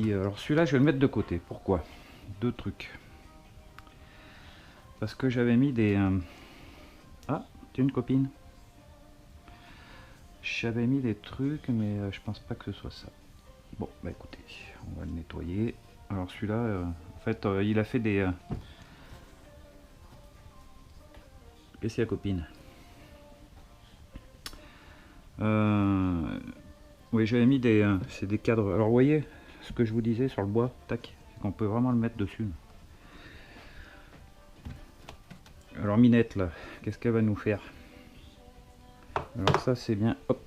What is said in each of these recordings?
Alors celui-là, je vais le mettre de côté. Pourquoi? Deux trucs. Parce que j'avais mis des... Ah, t'es une copine. J'avais mis des trucs, mais je pense pas que ce soit ça. Bon, bah écoutez, on va le nettoyer. Alors celui-là, en fait, il a fait des... Qu'est-ce qu'il y a, copine? Oui, j'avais mis des... c'est des cadres. Alors vous voyez, ce que je vous disais sur le bois, tac, c'est qu'on peut vraiment le mettre dessus. Alors Minette, là, qu'est-ce qu'elle va nous faire? Alors ça, c'est bien... Hop,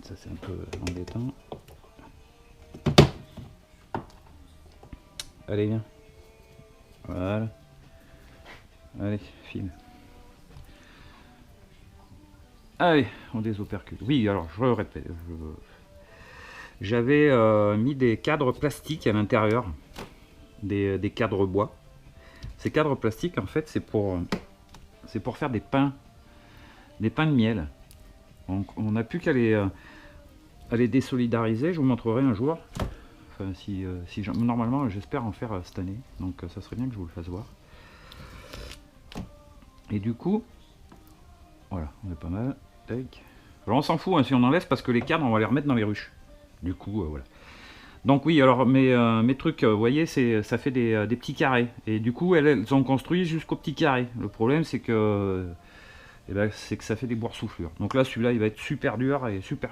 ça c'est un peu embêtant. Allez, viens. Voilà. Allez, file. Allez, on désopercule. Oui, alors je répète. J'avais mis des cadres plastiques à l'intérieur. Des cadres bois. Ces cadres plastiques, en fait, c'est pour faire des pains. Des pains de miel. Donc on n'a plus qu'à les désolidariser. Je vous montrerai un jour. Enfin, normalement, j'espère en faire cette année. Donc ça serait bien que je vous le fasse voir. Et du coup, voilà, on est pas mal. Tac. Alors on s'en fout hein, si on en laisse parce que les cadres, on va les remettre dans les ruches. Du coup, voilà. Donc oui, alors mes trucs, vous voyez, ça fait des petits carrés. Et du coup, elles ont construit jusqu'au petit carré. Le problème, c'est que, c'est que ça fait des boursouflures. Donc là, celui-là, il va être super dur et super...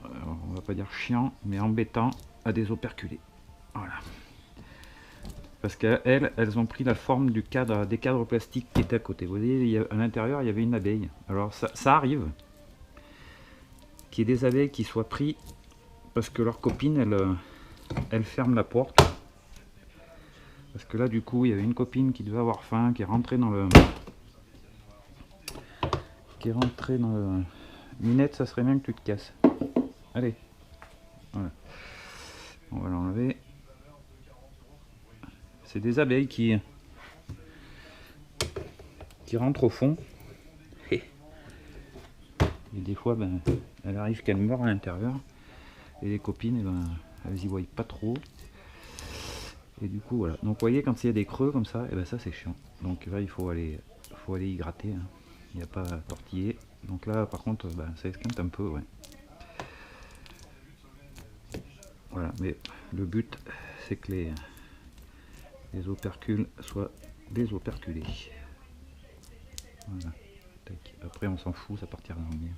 on va pas dire chiant, mais embêtant à désoperculer. Voilà. Parce qu'elles ont pris la forme des cadres plastiques qui étaient à côté. Vous voyez, à l'intérieur, il y avait une abeille. Alors ça arrive qu'il y ait des abeilles qui soient pris parce que leur copine, elle ferme la porte. Parce que là, du coup, il y avait une copine qui devait avoir faim, qui est rentrée dans le... Minette, ça serait bien que tu te casses. Allez. Voilà. On va l'enlever. C'est des abeilles qui rentrent au fond. Et des fois, ben, elle arrive qu'elle meurt à l'intérieur. Et les copines, elles y voient pas trop. Et du coup, voilà. Donc, vous voyez, quand il y a des creux comme ça, et ben ça, c'est chiant. Donc là, il faut aller y gratter. Hein. Il n'y a pas à tortiller. Donc là, par contre, ben, ça esquinte un peu, ouais. Voilà, mais le but, c'est que les opercules soient désoperculés. Voilà. Tac. Après, on s'en fout, ça partira dans le mien.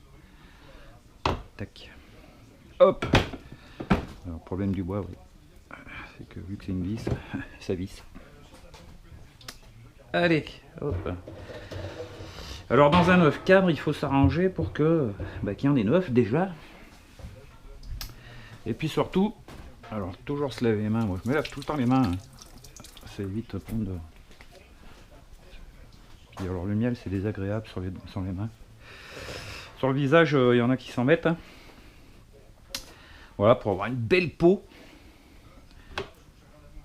Tac. Hop. Alors, problème du bois, oui. C'est que vu que c'est une vis, ça visse. Allez, hop. Alors, dans un œuf cadre, il faut s'arranger pour que qu'il y en ait 9 déjà. Et puis surtout, alors toujours se laver les mains. Moi, je me lave tout le temps les mains. Hein. Ça évite plein de... Puis alors le miel, c'est désagréable sur les mains. Sur le visage, il y en a qui s'en mettent. Hein. Voilà, pour avoir une belle peau.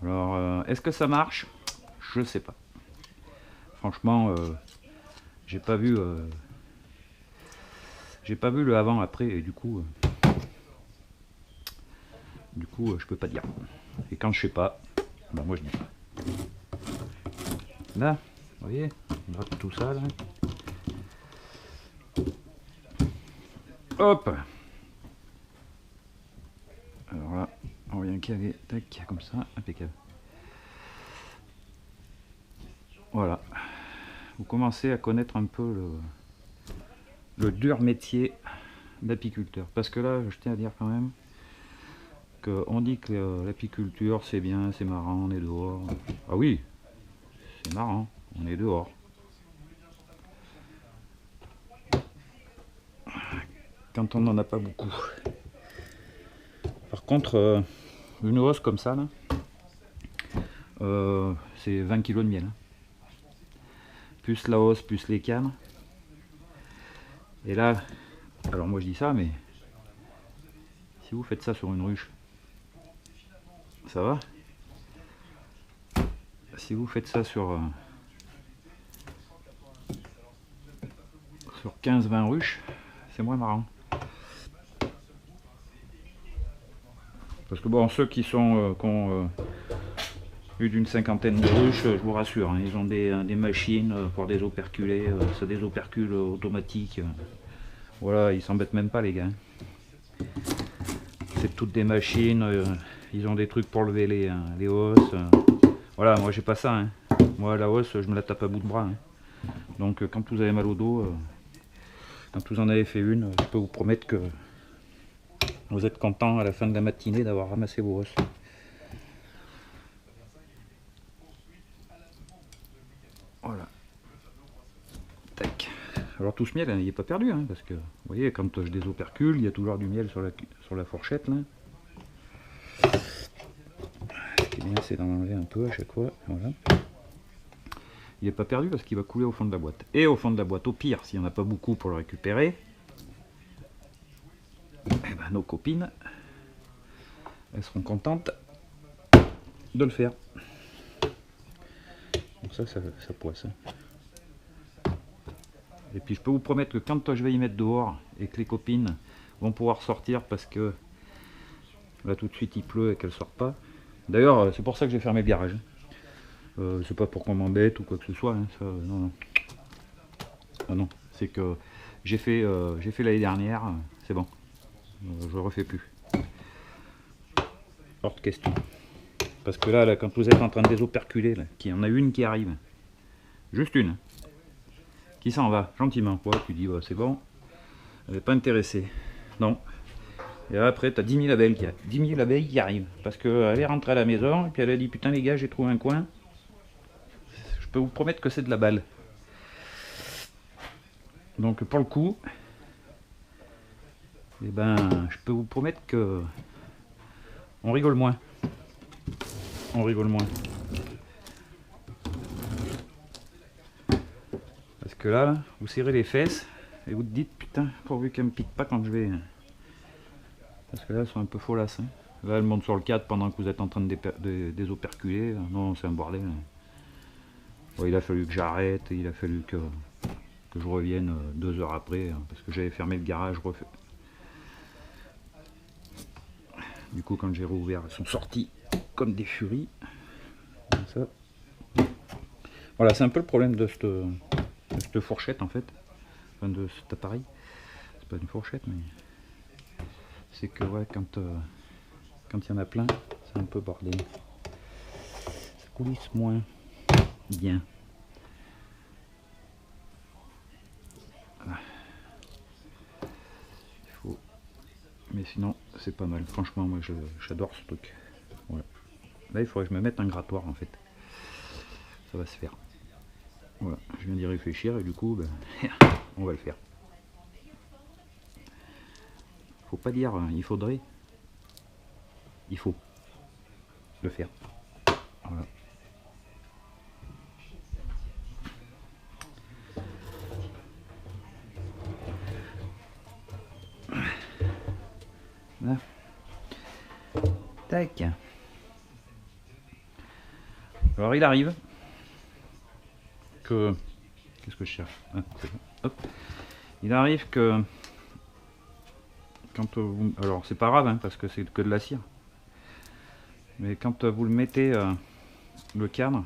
Alors, est-ce que ça marche? Je sais pas. Franchement, j'ai pas vu le avant-après, et du coup, je peux pas dire. Et quand je sais pas, ben moi je dis pas. Là, vous voyez, on gratte tout ça là. Hop. Alors là, on vient caler, tac, comme ça, impeccable. Voilà. Vous commencez à connaître un peu le dur métier d'apiculteur. Parce que là, je tiens à dire quand même qu'on dit que l'apiculture c'est bien, c'est marrant, on est dehors. Ah oui, c'est marrant, on est dehors. Quand on n'en a pas beaucoup. Par contre, une hausse comme ça, là, c'est 20 kg de miel. Hein. Plus la hausse, plus les cannes. Et là, alors moi je dis ça, mais si vous faites ça sur une ruche, ça va. Si vous faites ça sur 15-20 ruches, c'est moins marrant. Parce que bon, ceux qui sont qui ont plus d'une cinquantaine de ruches, je vous rassure, hein, ils ont des machines pour des operculés, c'est des opercules automatiques. Voilà, ils s'embêtent même pas les gars. C'est toutes des machines, ils ont des trucs pour lever les hausses. Voilà, moi j'ai pas ça. Hein. Moi la hausse, je me la tape à bout de bras. Hein. Donc quand vous avez mal au dos, quand vous en avez fait une, je peux vous promettre que vous êtes content à la fin de la matinée d'avoir ramassé vos hausses. Voilà. Tac. Alors tout ce miel, hein, il n'est pas perdu, hein, parce que vous voyez, quand je désopercule, il y a toujours du miel sur la fourchette. Là. Ce qui est bien, c'est d'en enlever un peu à chaque fois. Voilà. Il n'est pas perdu parce qu'il va couler au fond de la boîte. Et au fond de la boîte, au pire, s'il n'y en a pas beaucoup pour le récupérer, eh ben, nos copines, elles seront contentes de le faire. Donc ça poisse. Et puis je peux vous promettre que quand je vais y mettre dehors et que les copines vont pouvoir sortir parce que là tout de suite il pleut et qu'elles sortent pas. D'ailleurs c'est pour ça que j'ai fermé le garage. C'est pas pour qu'on m'embête ou quoi que ce soit. Hein, ça, non. Ah non, c'est que j'ai fait l'année dernière, c'est bon. Je le refais plus. Hors de question. Parce que là, quand vous êtes en train de désoperculer, qu'il y en a une qui arrive, juste une, qui s'en va gentiment, ouais, tu dis, ouais, c'est bon, elle n'est pas intéressée. Non. Et après, tu as 10 000 abeilles qui arrivent. Parce qu'elle est rentrée à la maison, et puis elle a dit, putain les gars, j'ai trouvé un coin. Je peux vous promettre que c'est de la balle. Donc pour le coup, eh ben, je peux vous promettre que on rigole moins. On rigole moins. Parce que là, vous serrez les fesses et vous te dites putain, pourvu qu'elle me pique pas quand je vais. Parce que là, elles sont un peu follasses. Hein. Là, elles montent sur le cadre pendant que vous êtes en train de désoperculer. Non, c'est un bordel. Bon, il a fallu que j'arrête, il a fallu que je revienne 2 heures après, hein, parce que j'avais fermé le garage. Du coup, quand j'ai rouvert, elles sont sorties comme des furies. Comme ça. Voilà, c'est un peu le problème de cette fourchette en fait. Enfin, de cet appareil. C'est pas une fourchette, mais c'est que ouais, quand il y en a plein, c'est un peu bordel. Ça coulisse moins bien. Voilà. Il faut. Mais sinon, c'est pas mal. Franchement, moi, j'adore ce truc. Voilà. Là, il faudrait que je me mette un grattoir en fait. Ça va se faire. Voilà, je viens d'y réfléchir et du coup, ben, on va le faire. Faut pas dire il faudrait. Il faut le faire. Voilà. Là. Tac. Alors il arrive que... Qu'est-ce que je cherche? Ah, hop. Il arrive que... Quand vous... Alors c'est pas grave hein, parce que c'est que de la cire. Mais quand vous le mettez le cadre,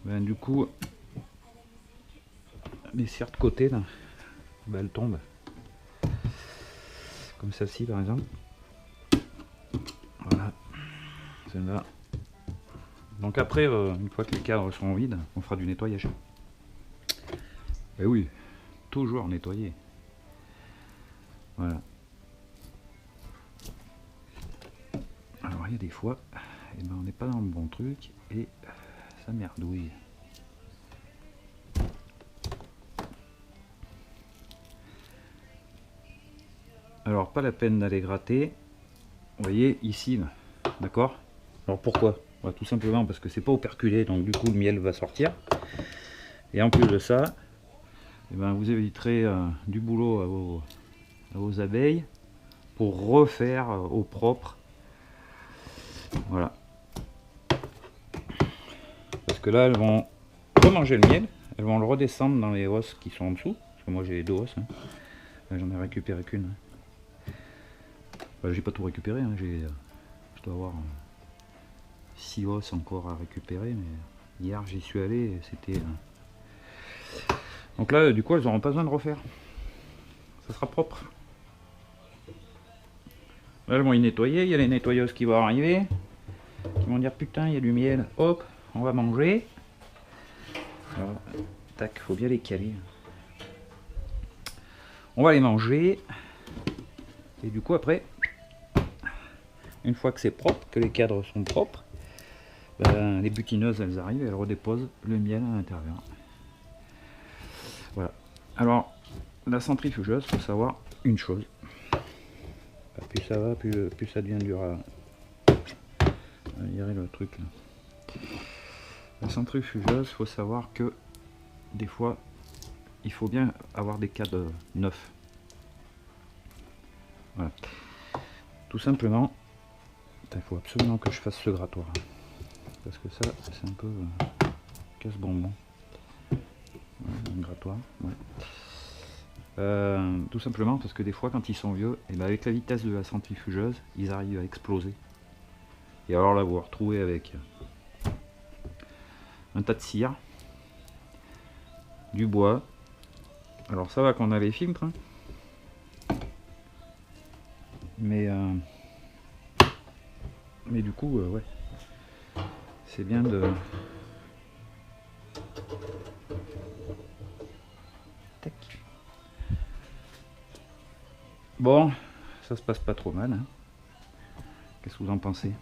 ben, du coup les cires de côté là, ben, elles tombent. Comme celle-ci par exemple. Voilà. Celle-là. Donc après, une fois que les cadres seront vides, on fera du nettoyage. Et oui, toujours nettoyer. Voilà. Alors il y a des fois, eh ben, on n'est pas dans le bon truc et ça merdouille. Alors pas la peine d'aller gratter. Vous voyez ici, d'accord? Alors pourquoi? Tout simplement parce que c'est pas operculé, donc du coup le miel va sortir. Et en plus de ça, eh ben, vous éviterez du boulot à vos abeilles pour refaire au propre. Voilà. Parce que là, elles vont remanger le miel, elles vont le redescendre dans les hausses qui sont en dessous. Parce que moi j'ai 2 hausses. Hein. J'en ai récupéré qu'une. Enfin, j'ai pas tout récupéré, hein. dois avoir 6 os encore à récupérer, mais hier j'y suis allé et c'était... Donc là, du coup, elles n'auront pas besoin de refaire. Ça sera propre. Là, elles vont y nettoyer. Il y a les nettoyeuses qui vont arriver. Qui vont dire, putain, il y a du miel. Hop, on va manger. Alors, tac, faut bien les caler. On va les manger. Et du coup, après, une fois que c'est propre, que les cadres sont propres, ben, les butineuses, elles arrivent et elles redéposent le miel à l'intérieur. Voilà. Alors, la centrifugeuse, faut savoir une chose. Plus ça va, plus ça devient dur à virer le truc. Là. La centrifugeuse, faut savoir que des fois, il faut bien avoir des cadres neufs. Voilà. Tout simplement, il faut absolument que je fasse ce grattoir. Parce que ça, c'est un peu casse-bonbon. Voilà, un grattoir. Ouais. Tout simplement parce que des fois quand ils sont vieux, et ben avec la vitesse de la centrifugeuse, ils arrivent à exploser. Et alors là vous vous retrouvez avec un tas de cire, du bois. Alors ça va qu'on a les filtres, hein. Mais du coup ouais, c'est bien de... Tac. Bon, ça se passe pas trop mal, hein. Qu'est-ce que vous en pensez?